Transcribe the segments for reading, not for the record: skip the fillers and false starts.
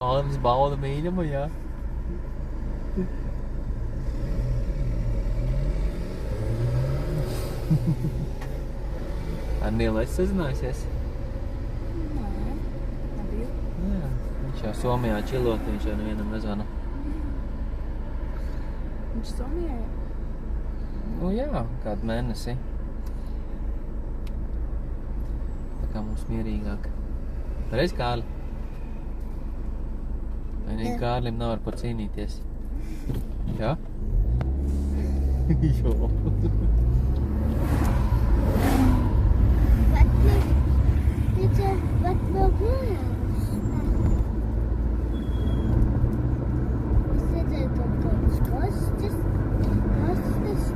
Mums bauda mīļumu, jā. Ar Nielu esi sazinājusies? Nē, nebiju. Jā, viņš jau Somijā čilot, viņš jau nevienam nezvana. Viņš Somijā jau? Nu jā, kādu mēnesi. Tā kā mums mierīgāk. Reiz, Kārli? Vai ne, Kārlim nav ar par cīnīties? Jā? Jo. Wat wil mājās? Es redzēju kaut kādas kastes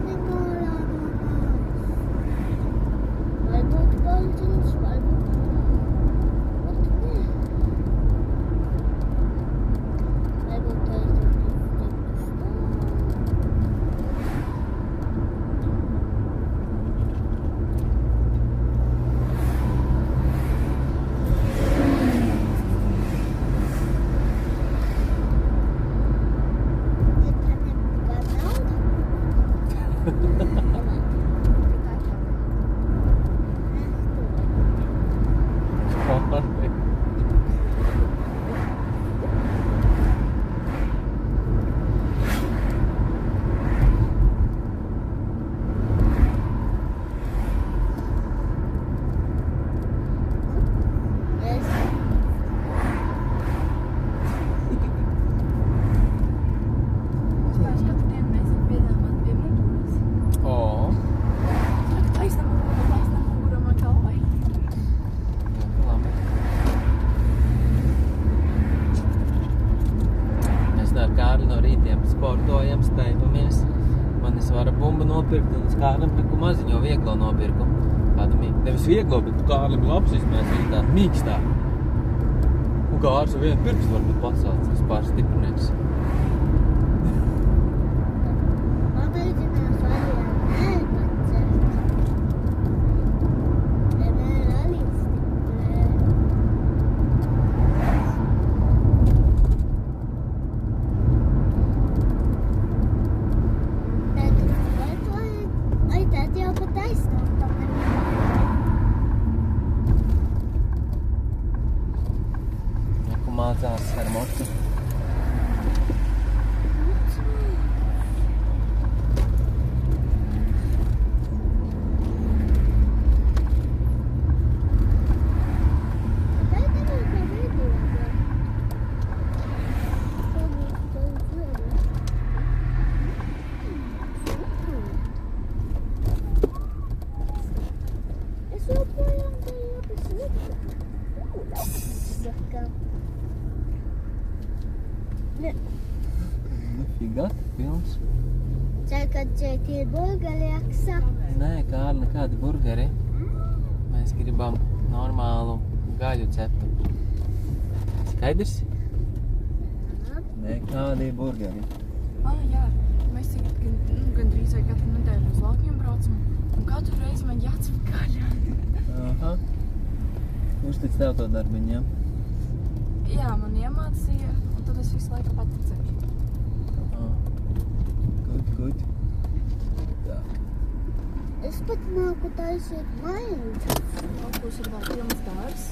nemārā no mājās. Varbūt baldziņš, varbūt nē. Varbūt aizvien sportojam, steipamies. Man es varu bumbu nopirkt, un es Kārlim priku maziņo vieglo nopirku. Kādu nevis vieglo, bet Kārlim labs izmēs, viņa tāda mīkstā. Un Kārs ar vienu pirkstu varbūt pacēlts, vispār stiprinieks. Pamēģinās variantu nepacelt. Vienmēr arī stiprē. Ai, tēt jau pat aizstāv tam Ko mācās ar mocu. Figat, pilns. Ceru, ka šeit ir burgeri iekšā. Nē, Kārli, nekādi burgeri. Mēs gribam normālu gaļu ceptu. Skaidrs? Nekādi burgeri. Jā, mēs gandrīz vai katru nedēļu uz laukiem braucam. Un katru reizi man jācep gaļa. Aha. Uztic tev to darbiņu, jā? Jā, man iemācīja, un tad es visu laiku pati cepšu. Good. Tā. Es pat māku taisīt maiņas. Laukos ir vēl pilns dārs.